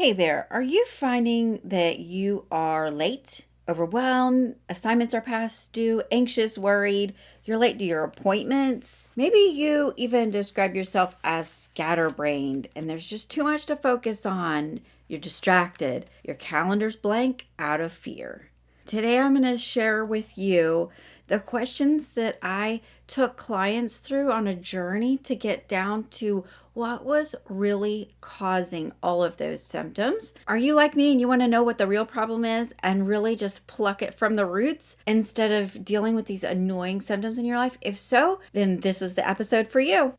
Hey there, are you finding that you are late, overwhelmed, assignments are past due, anxious, worried, you're late to your appointments? Maybe you even describe yourself as scatterbrained and there's just too much to focus on. You're distracted, your calendar's blank out of fear. Today I'm going to share with you the questions that I took clients through on a journey to get down to what was really causing all of those symptoms. Are you like me and you want to know what the real problem is and really just pluck it from the roots instead of dealing with these annoying symptoms in your life? If so, then this is the episode for you.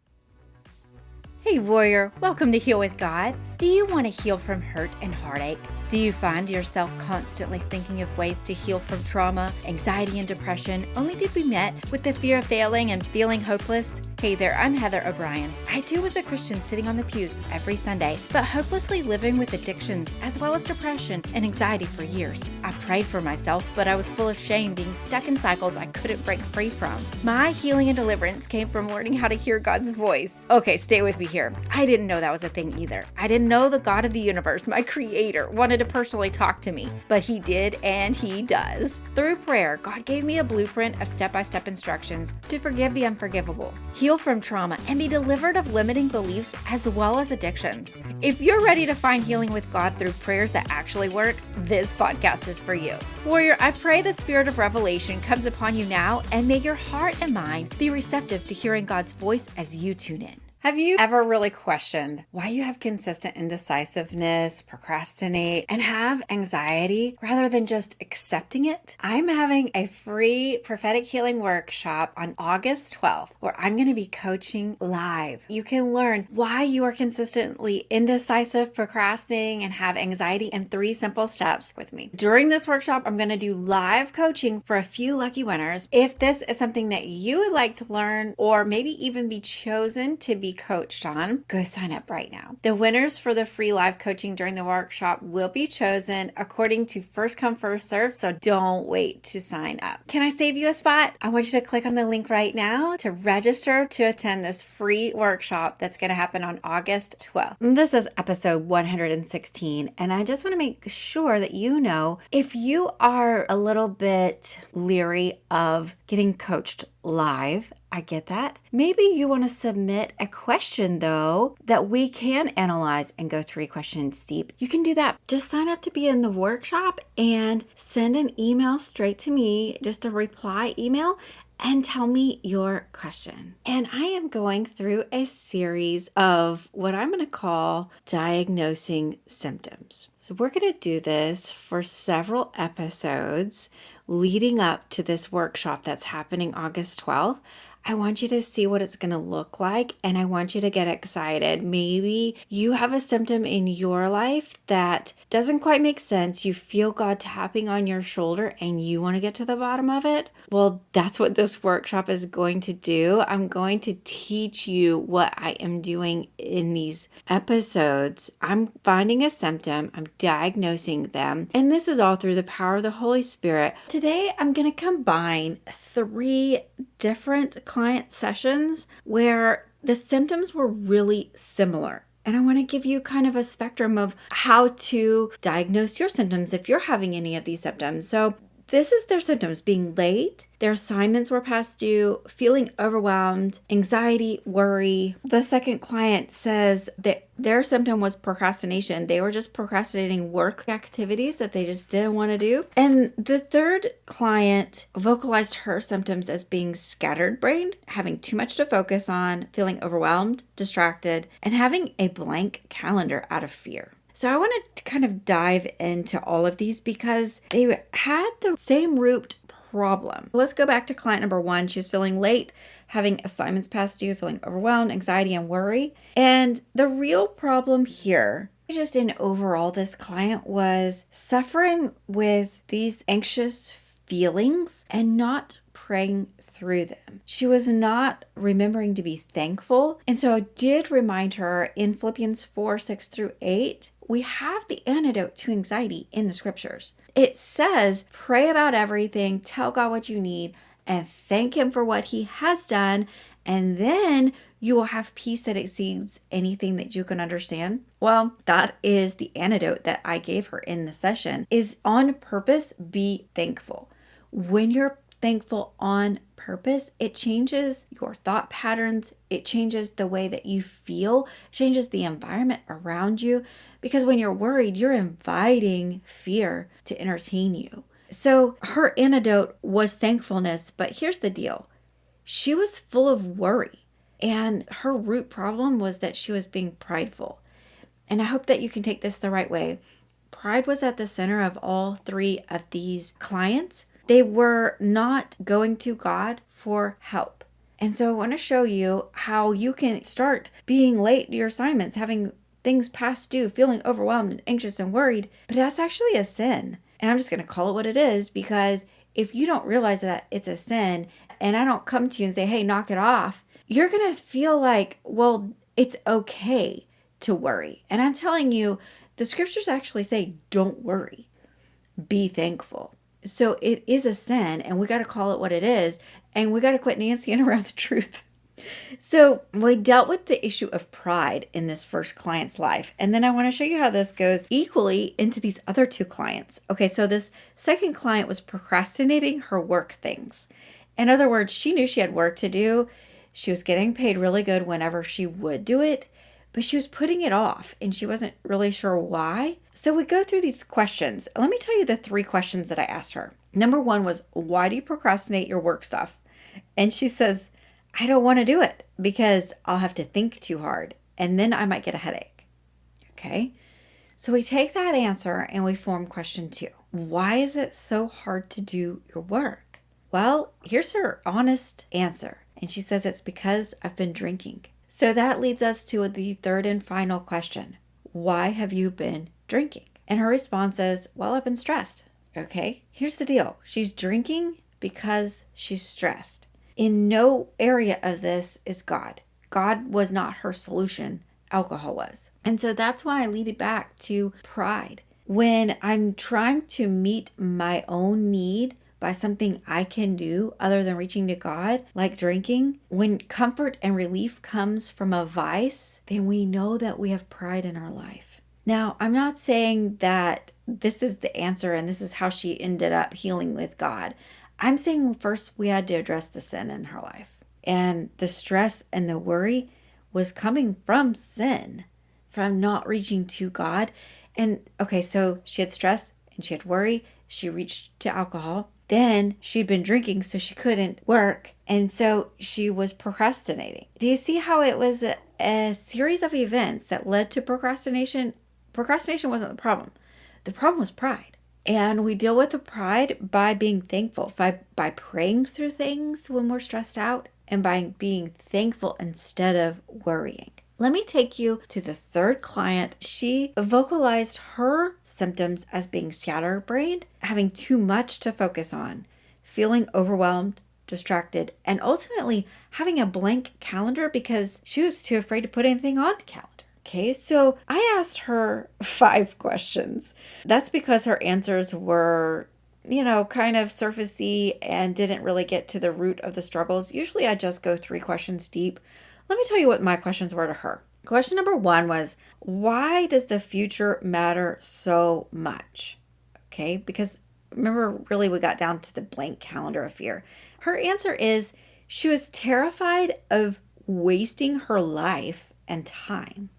Hey warrior, welcome to Heal with God. Do you want to heal from hurt and heartache? Do you find yourself constantly thinking of ways to heal from trauma, anxiety, and depression, only to be met with the fear of failing and feeling hopeless? Hey there, I'm Heather O'Brien. I too was a Christian sitting on the pews every Sunday, but hopelessly living with addictions as well as depression and anxiety for years. I prayed for myself, but I was full of shame, being stuck in cycles I couldn't break free from. My healing and deliverance came from learning how to hear God's voice. Okay, stay with me here. I didn't know that was a thing either. I didn't know the God of the universe, my creator, wanted to personally talk to me, but he did and he does. Through prayer, God gave me a blueprint of step-by-step instructions to forgive the unforgivable, heal from trauma, and be delivered of limiting beliefs as well as addictions. If you're ready to find healing with God through prayers that actually work, this podcast is for you. Warrior, I pray the spirit of revelation comes upon you now, and may your heart and mind be receptive to hearing God's voice as you tune in. Have you ever really questioned why you have consistent indecisiveness, procrastinate, and have anxiety rather than just accepting it? I'm having a free prophetic healing workshop on August 12th where I'm going to be coaching live. You can learn why you are consistently indecisive, procrastinating, and have anxiety in 3 simple steps with me. During this workshop, I'm going to do live coaching for a few lucky winners. If this is something that you would like to learn or maybe even be chosen to be coached on, go sign up right now. The winners for the free live coaching during the workshop will be chosen according to first come, first serve, so don't wait to sign up. Can I save you a spot? I want you to click on the link right now to register to attend this free workshop that's going to happen on August 12th. This is episode 116, and I just want to make sure that you know if you are a little bit leery of getting coached live, I get that. Maybe you want to submit a question though that we can analyze and go 3 questions deep. You can do that. Just sign up to be in the workshop and send an email straight to me, just a reply email, and tell me your question. And I am going through a series of what I'm going to call diagnosing symptoms. So we're going to do this for several episodes leading up to this workshop that's happening August 12th. I want you to see what it's going to look like, and I want you to get excited. Maybe you have a symptom in your life that doesn't quite make sense. You feel God tapping on your shoulder and you want to get to the bottom of it. Well, that's what this workshop is going to do. I'm going to teach you what I am doing in these episodes. I'm finding a symptom, I'm diagnosing them, and this is all through the power of the Holy Spirit. Today, I'm going to combine 3 different client sessions where the symptoms were really similar. And I want to give you kind of a spectrum of how to diagnose your symptoms if you're having any of these symptoms. So this is their symptoms: being late, their assignments were past due, feeling overwhelmed, anxiety, worry. The second client says that their symptom was procrastination. They were just procrastinating work activities that they just didn't want to do. And the third client vocalized her symptoms as being scattered brained, having too much to focus on, feeling overwhelmed, distracted, and having a blank calendar out of fear. So I want to kind of dive into all of these because they had the same root problem. Let's go back to client number 1. She was feeling late, having assignments past due, feeling overwhelmed, anxiety, and worry. And the real problem here, just in overall, this client was suffering with these anxious feelings and not praying through them. She was not remembering to be thankful. And so I did remind her in Philippians 4:6-8, we have the antidote to anxiety in the scriptures. It says, pray about everything, tell God what you need, and thank Him for what He has done. And then You will have peace that exceeds anything that you can understand. Well, that is the antidote that I gave her in the session, is on purpose, be thankful. When you're thankful on purpose, it changes your thought patterns. It changes the way that you feel, changes the environment around you. Because when you're worried, you're inviting fear to entertain you. So her antidote was thankfulness. But here's the deal. She was full of worry. And her root problem was that she was being prideful. And I hope that you can take this the right way. Pride was at the center of all three of these clients. They were not going to God for help. And so I want to show you how you can start being late to your assignments, having things past due, feeling overwhelmed and anxious and worried. But that's actually a sin. And I'm just going to call it what it is, because if you don't realize that it's a sin and I don't come to you and say, hey, knock it off, you're going to feel like, well, it's okay to worry. And I'm telling you, the scriptures actually say, don't worry, be thankful. So it is a sin, and we got to call it what it is, and we got to quit Nancying around the truth. So we dealt with the issue of pride in this first client's life. And then I want to show you how this goes equally into these other two clients. Okay, so this second client was procrastinating her work things. In other words, she knew she had work to do. She was getting paid really good whenever she would do it, but she was putting it off and she wasn't really sure why. So we go through these questions. Let me tell you the 3 questions that I asked her. Number 1 was, why do you procrastinate your work stuff? And she says, I don't want to do it because I'll have to think too hard and then I might get a headache. Okay. So we take that answer and we form question 2. Why is it so hard to do your work? Well, here's her honest answer. And she says it's because I've been drinking. So that leads us to the third and final question. Why have you been drinking? And her response is, well, I've been stressed. Okay, here's the deal. She's drinking because she's stressed. In no area of this is God. God was not her solution. Alcohol was. And so that's why I lead it back to pride. When I'm trying to meet my own need by something I can do other than reaching to God, like drinking, when comfort and relief comes from a vice, then we know that we have pride in our life. Now, I'm not saying that this is the answer and this is how she ended up healing with God. I'm saying first we had to address the sin in her life. And the stress and the worry was coming from sin, from not reaching to God. And okay, so she had stress and she had worry. She reached to alcohol. Then she'd been drinking, so she couldn't work. And so she was procrastinating. Do you see how it was a series of events that led to procrastination? Procrastination wasn't the problem. The problem was pride. And we deal with the pride by being thankful, by praying through things when we're stressed out, and by being thankful instead of worrying. Let me take you to the third client. She vocalized her symptoms as being scatterbrained, having too much to focus on, feeling overwhelmed, distracted, and ultimately having a blank calendar because she was too afraid to put anything on the calendar. Okay, so I asked her 5 questions. That's because her answers were, kind of surfacey and didn't really get to the root of the struggles. Usually I just go 3 questions deep. Let me tell you what my questions were to her. Question number 1 was, why does the future matter so much? Okay, because remember, really we got down to the blank calendar of fear. Her answer is she was terrified of wasting her life and time.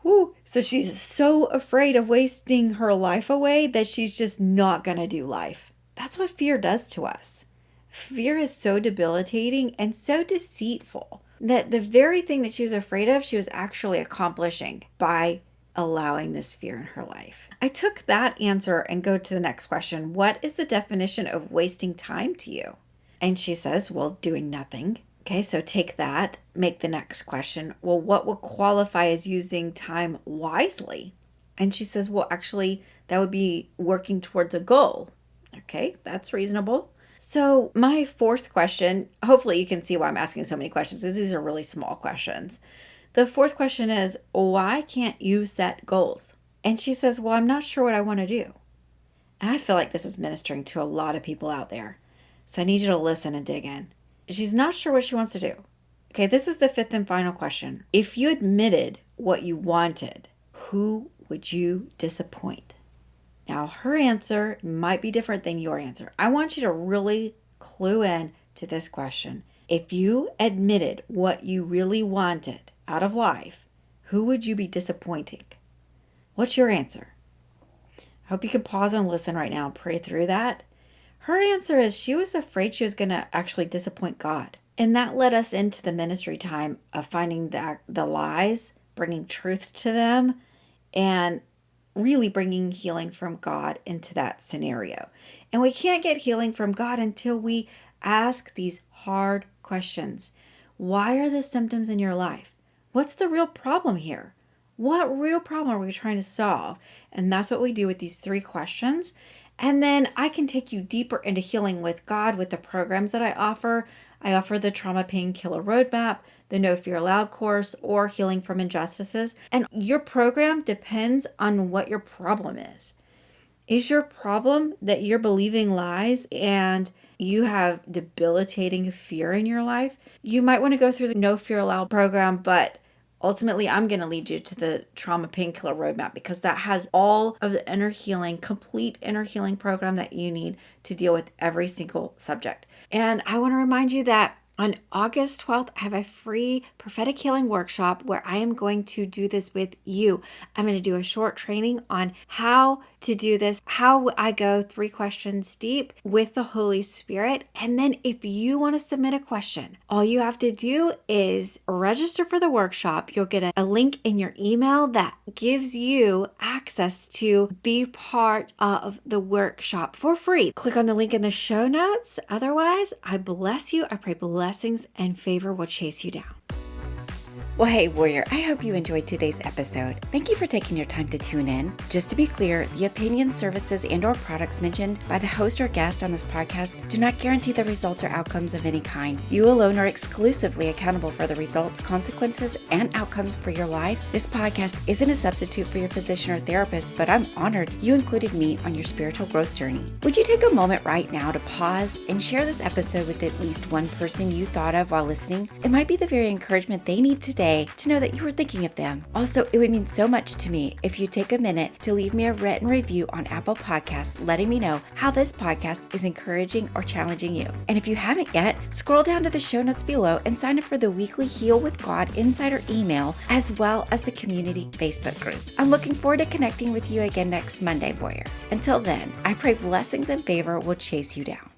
Whew. So she's so afraid of wasting her life away that she's just not going to do life. That's what fear does to us. Fear is so debilitating and so deceitful that the very thing that she was afraid of, she was actually accomplishing by allowing this fear in her life. I took that answer and go to the next question. What is the definition of wasting time to you? And she says, well, doing nothing. Okay, so take that, make the next question. Well, what would qualify as using time wisely? And she says, well, actually, that would be working towards a goal. Okay, that's reasonable. So my 4th question, hopefully you can see why I'm asking so many questions because these are really small questions. The 4th question is, why can't you set goals? And she says, well, I'm not sure what I want to do. And I feel like this is ministering to a lot of people out there. So I need you to listen and dig in. She's not sure what she wants to do. Okay, this is the fifth and final question. If you admitted what you wanted, who would you disappoint? Now, her answer might be different than your answer. I want you to really clue in to this question. If you admitted what you really wanted out of life, who would you be disappointing? What's your answer? I hope you can pause and listen right now and pray through that. Her answer is she was afraid she was going to actually disappoint God. And that led us into the ministry time of finding the lies, bringing truth to them, and really bringing healing from God into that scenario. And we can't get healing from God until we ask these hard questions. Why are the symptoms in your life? What's the real problem here? What real problem are we trying to solve? And that's what we do with these 3 questions. And then I can take you deeper into healing with God with the programs that I offer. I offer the Trauma Painkiller Roadmap, the No Fear Allowed course, or Healing from Injustices. And your program depends on what your problem is. Is your problem that you're believing lies and you have debilitating fear in your life? You might want to go through the No Fear Allowed program, but ultimately, I'm going to lead you to the Trauma Painkiller Roadmap because that has all of the inner healing, complete inner healing program that you need to deal with every single subject. And I want to remind you that on August 12th, I have a free prophetic healing workshop where I am going to do this with you. I'm going to do a short training on how to do this, how I go 3 questions deep with the Holy Spirit. And then if you want to submit a question, all you have to do is register for the workshop. You'll get a link in your email that gives you access to be part of the workshop for free. Click on the link in the show notes. Otherwise, I bless you. I pray blessings and favor will chase you down. Well, hey, warrior, I hope you enjoyed today's episode. Thank you for taking your time to tune in. Just to be clear, the opinions, services, and/or products mentioned by the host or guest on this podcast do not guarantee the results or outcomes of any kind. You alone are exclusively accountable for the results, consequences, and outcomes for your life. This podcast isn't a substitute for your physician or therapist, but I'm honored you included me on your spiritual growth journey. Would you take a moment right now to pause and share this episode with at least one person you thought of while listening? It might be the very encouragement they need today to know that you were thinking of them. Also, it would mean so much to me if you take a minute to leave me a written review on Apple Podcasts, letting me know how this podcast is encouraging or challenging you. And if you haven't yet, scroll down to the show notes below and sign up for the weekly Heal with God Insider email, as well as the community Facebook group. I'm looking forward to connecting with you again next Monday, warrior. Until then, I pray blessings and favor will chase you down.